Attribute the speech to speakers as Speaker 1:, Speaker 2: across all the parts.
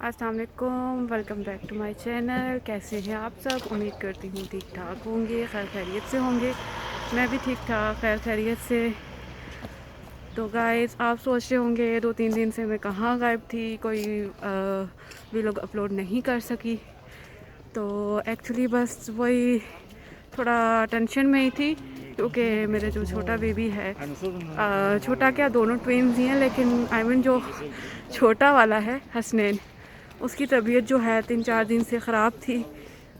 Speaker 1: अस्सलाम वालेकुम, welcome back to my channel. कैसे हैं आप सब? उम्मीद करती हूँ ठीक ठाक होंगे, खैर खैरियत से होंगे। मैं भी ठीक ठाक खैर खैरियत से। तो गाइस, आप सोच रहे होंगे 2-3 दिन से मैं कहाँ गायब थी, कोई व्लॉग अपलोड नहीं कर सकी। तो एक्चुअली बस वही थोड़ा टेंशन में ही थी, क्योंकि मेरे जो छोटा बेबी है, छोटा क्या दोनों ट्विन्स ही हैं, लेकिन आई मीन जो छोटा वाला है हसनैन, उसकी तबीयत जो है 3-4 दिन से ख़राब थी।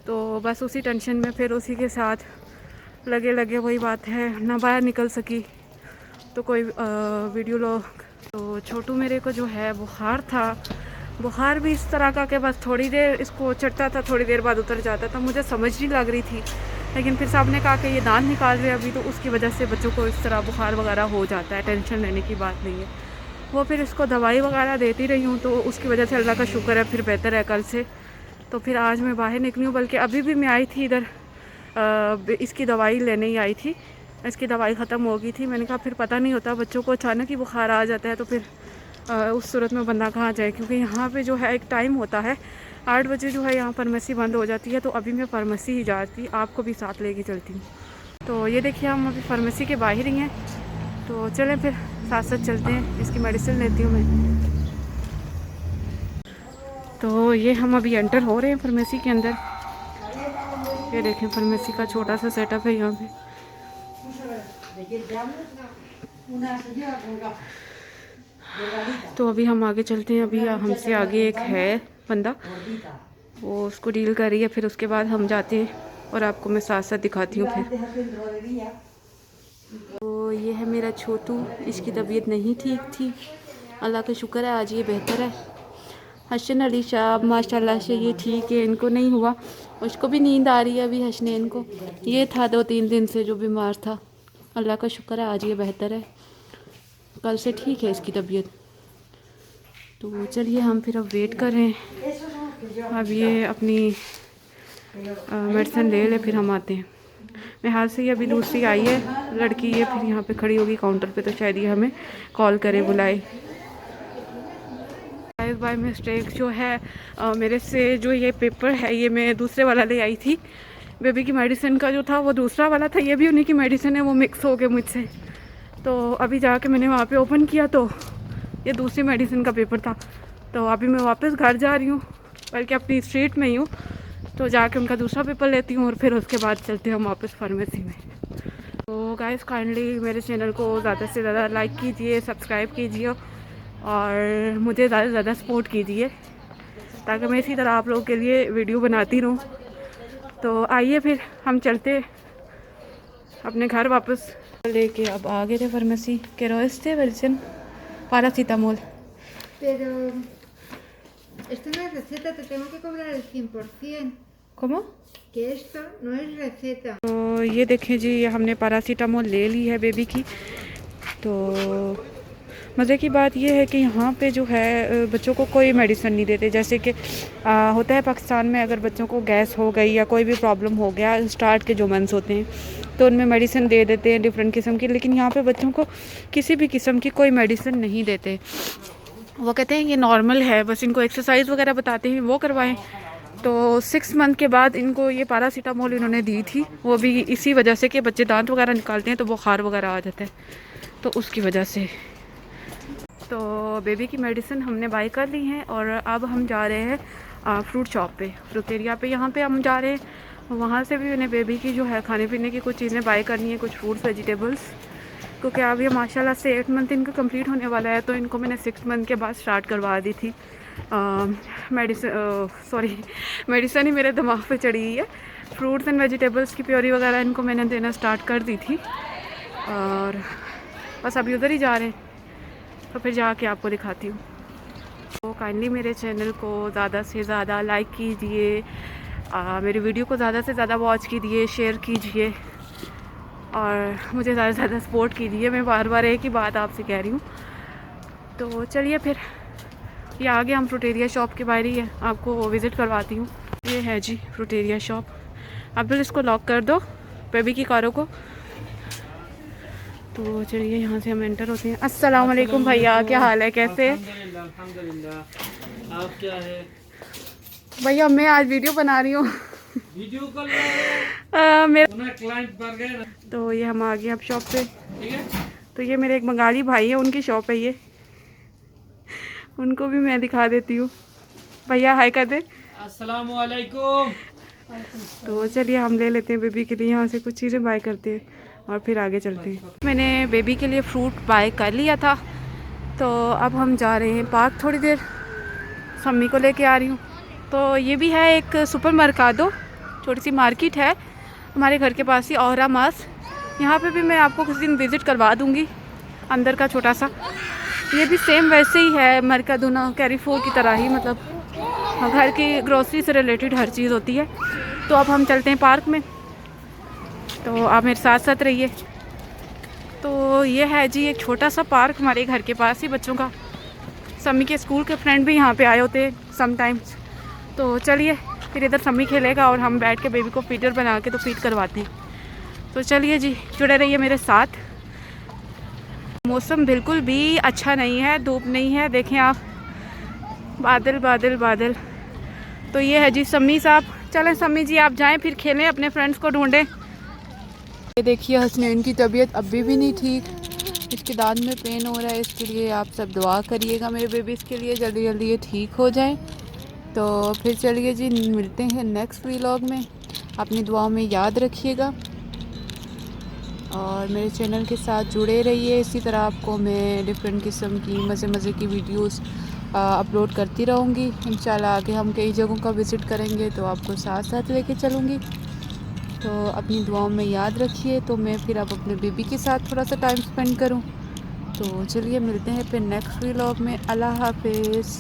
Speaker 1: तो बस उसी टेंशन में फिर उसी के साथ लगे लगे वही बात है, ना बाहर निकल सकी तो कोई वीडियो लॉग। तो छोटू मेरे को जो है बुखार था, बुखार भी इस तरह का कि बस थोड़ी देर इसको चढ़ता था, थोड़ी देर बाद उतर जाता था। मुझे समझ नहीं लग रही थी, लेकिन फिर साहब ने कहा कि ये दांत निकाल रहे अभी, तो उसकी वजह से बच्चों को इस तरह बुखार वगैरह हो जाता है, टेंशन लेने की बात नहीं है। वो फिर इसको दवाई वगैरह देती रही हूँ, तो उसकी वजह से अल्लाह का शुक्र है फिर बेहतर है कल से। तो फिर आज मैं बाहर निकली हूँ, बल्कि अभी भी मैं आई थी इधर, इसकी दवाई लेने ही आई थी। इसकी दवाई ख़त्म हो गई थी। मैंने कहा फिर पता नहीं होता, बच्चों को अचानक ही बुखार आ जाता है, तो फिर उस सूरत में बंदा कहाँ जाए, क्योंकि यहाँ पे जो है एक टाइम होता है 8 बजे जो है यहाँ फार्मेसी बंद हो जाती है। तो अभी मैं फार्मेसी ही जाती, आपको भी साथ लेके चलती हूँ। तो ये देखिए, हम अभी फार्मेसी के बाहर ही हैं, तो चलें फिर साथ साथ चलते हैं, इसकी मेडिसिन लेती हूँ मैं। तो ये हम अभी एंटर हो रहे हैं फार्मेसी के अंदर। ये देखें, फार्मेसी का छोटा सा सेटअप है यहाँ पे। तो अभी हम आगे चलते हैं। अभी हमसे आगे एक है बंदा, वो उसको डील कर रही है, फिर उसके बाद हम जाते हैं और आपको मैं साथ साथ दिखाती हूँ फिर। तो ये है मेरा छोटू, इसकी तबीयत नहीं ठीक थी, अल्लाह का शुक्र है आज ये बेहतर है। हसन अली शाह माशाल्लाह से ये ठीक है, इनको नहीं हुआ, उसको भी नींद आ रही है अभी हसनैन को। ये था 2-3 दिन से जो बीमार था, अल्लाह का शुक्र है आज ये बेहतर है, कल से ठीक है इसकी तबीयत। तो चलिए हम फिर अब वेट कर रहे हैं, अब ये अपनी मेडिसिन ले ले फिर हम आते हैं। मैं हाल से ही अभी दूसरी आई है लड़की, ये फिर यहाँ पे खड़ी होगी काउंटर पे, तो शायद ये हमें कॉल करे, बुलाए। बाय मिस्टेक जो है मेरे से जो ये पेपर है, ये मैं दूसरे वाला ले आई थी। बेबी की मेडिसिन का जो था वो दूसरा वाला था, ये भी उन्हीं की मेडिसिन है, वो मिक्स हो गए मुझसे। तो अभी जाके मैंने वहाँ पे ओपन किया तो ये दूसरी मेडिसिन का पेपर था। तो अभी मैं वापस घर जा रही हूँ, बल्कि अपनी स्ट्रीट में ही हूँ, तो जाके उनका दूसरा पेपर लेती हूँ और फिर उसके बाद चलते हैं हम वापस फार्मेसी में। तो गाइस, काइंडली मेरे चैनल को ज़्यादा से ज़्यादा लाइक कीजिए, सब्सक्राइब कीजिए और मुझे ज़्यादा से ज़्यादा सपोर्ट कीजिए, ताकि मैं इसी तरह आप लोगों के लिए वीडियो बनाती रहूँ। तो आइए फिर हम चलते अपने घर वापस। लेके अब आ गए थे फार्मेसी के रोज थे medicine paracetamol.
Speaker 2: Pero esto no es receta, te tengo que cobrar el 100%.
Speaker 1: ¿Cómo?
Speaker 2: Que esto no es receta.
Speaker 1: तो ये देखें जी, ये हमने paracetamol ले ली है बेबी की। तो मज़े की बात ये है कि यहाँ पे जो है बच्चों को कोई मेडिसिन नहीं देते, जैसे कि होता है पाकिस्तान में, अगर बच्चों को गैस हो गई या कोई भी प्रॉब्लम हो गया, स्टार्ट के जो मंथ्स होते हैं तो उनमें मेडिसिन दे देते हैं डिफरेंट किस्म की, लेकिन यहाँ पे बच्चों को किसी भी किस्म की कोई मेडिसिन नहीं देते। वो कहते हैं ये नॉर्मल है, बस इनको एक्सरसाइज वगैरह बताते हैं वो करवाएं। तो 6 मंथ के बाद इनको ये पैरासीटामोल इन्होंने दी थी, वो भी इसी वजह से कि बच्चे दांत वगैरह निकालते हैं तो बुखार वगैरह आ जाता है, तो उसकी वजह से। तो बेबी की मेडिसिन हमने बाय कर ली है और अब हम जा रहे हैं फ्रूट शॉप पे, फ्रूटेरिया पे, यहाँ पे हम जा रहे हैं। वहाँ से भी मैंने बेबी की जो है खाने पीने की कुछ चीज़ें बाय करनी है, कुछ फ्रूट्स वेजिटेबल्स, क्योंकि अब ये माशाल्लाह से 8 मंथ इनका कंप्लीट होने वाला है। तो इनको मैंने 6 मंथ के बाद स्टार्ट करवा दी थी मेडिसिन ही मेरे दिमाग पे चढ़ी हुई है। फ्रूट्स एंड वेजिटेबल्स की प्योरी वगैरह इनको मैंने देना स्टार्ट कर दी थी, और बस अभी उधर ही जा रहे हैं, तो फिर जाके आपको दिखाती हूँ। तो काइंडली मेरे चैनल को ज़्यादा से ज़्यादा लाइक कीजिए, मेरी वीडियो को ज़्यादा से ज़्यादा वॉच कीजिए, शेयर कीजिए और मुझे ज़्यादा से ज़्यादा सपोर्ट कीजिए। मैं बार बार एक ही बात आपसे कह रही हूँ। तो चलिए फिर, ये आगे हम फ्रूटेरिया शॉप के बाहर ही है, आपको विज़िट करवाती हूँ। ये है जी फ्रूटेरिया शॉप। अब बिल इसको लॉक कर दो बेबी की कारों को। तो चलिए यहाँ से हम एंटर होते हैं। अस्सलाम वालेकुम भैया, क्या हाल है, कैसे?
Speaker 3: अल्हम्दुलिल्लाह। आप क्या है?
Speaker 1: भैया मैं आज वीडियो बना रही हूँ।
Speaker 3: वीडियो कॉल मेरा क्लाइंट पर गए ना।
Speaker 1: तो ये हम आ गए अब शॉप पे।
Speaker 3: ठीक है।
Speaker 1: तो ये मेरे एक बंगाली भाई है, उनकी शॉप है ये, उनको भी मैं दिखा देती हूँ। भैया हाय कर दे।
Speaker 3: अस्सलाम वालेकुम।
Speaker 1: तो चलिए हम ले लेते हैं बेबी के लिए यहाँ से कुछ चीज़ें बाय करते हैं और फिर आगे चलते हैं। मैंने बेबी के लिए फ्रूट बाय कर लिया था, तो अब हम जा रहे हैं पार्क। थोड़ी देर सम्मी को लेके आ रही हूँ। तो ये भी है एक सुपर मर्कादो, छोटी सी मार्केट है हमारे घर के पास ही, ओहरा मास। यहाँ पे भी मैं आपको कुछ दिन विज़िट करवा दूँगी, अंदर का छोटा सा। ये भी सेम वैसे ही है मर्कादोना कैरीफोर की तरह ही, मतलब घर की ग्रोसरी से रिलेटेड हर चीज़ होती है। तो अब हम चलते हैं पार्क में, तो आप मेरे साथ साथ रहिए। तो ये है जी एक छोटा सा पार्क हमारे घर के पास ही, बच्चों का। सम्मी के स्कूल के फ्रेंड भी यहाँ पे आए होते हैं समटाइम्स। तो चलिए फिर इधर सम्मी खेलेगा और हम बैठ के बेबी को फीडर बना के तो फीड करवाते हैं। तो चलिए जी जुड़े रहिए मेरे साथ। मौसम बिल्कुल भी अच्छा नहीं है, धूप नहीं है, देखें आप, बादल बादल बादल। तो ये है जी सम्मी साहब। चलें सम्मी जी आप जाएं, फिर खेलें, अपने फ्रेंड्स को ढूंढें। ये देखिए हसनैन की तबीयत अभी भी नहीं ठीक, इसके दांत में पेन हो रहा है। इसके लिए आप सब दुआ करिएगा मेरे बेबीज़ के लिए, जल्दी जल्दी ये ठीक हो जाएं। तो फिर चलिए जी मिलते हैं नेक्स्ट व्लॉग में। अपनी दुआओं में याद रखिएगा और मेरे चैनल के साथ जुड़े रहिए। इसी तरह आपको मैं डिफरेंट किस्म की मज़े मज़े की वीडियोस अपलोड करती रहूँगी। इंशाल्लाह आगे हम कई जगहों का विज़िट करेंगे तो आपको साथ साथ लेके चलूँगी। तो अपनी दुआओं में याद रखिए। तो मैं फिर अब अपने बेबी के साथ थोड़ा सा टाइम स्पेंड करूँ। तो चलिए मिलते हैं फिर नेक्स्ट व्लॉग में। अल्लाह हाफिज़।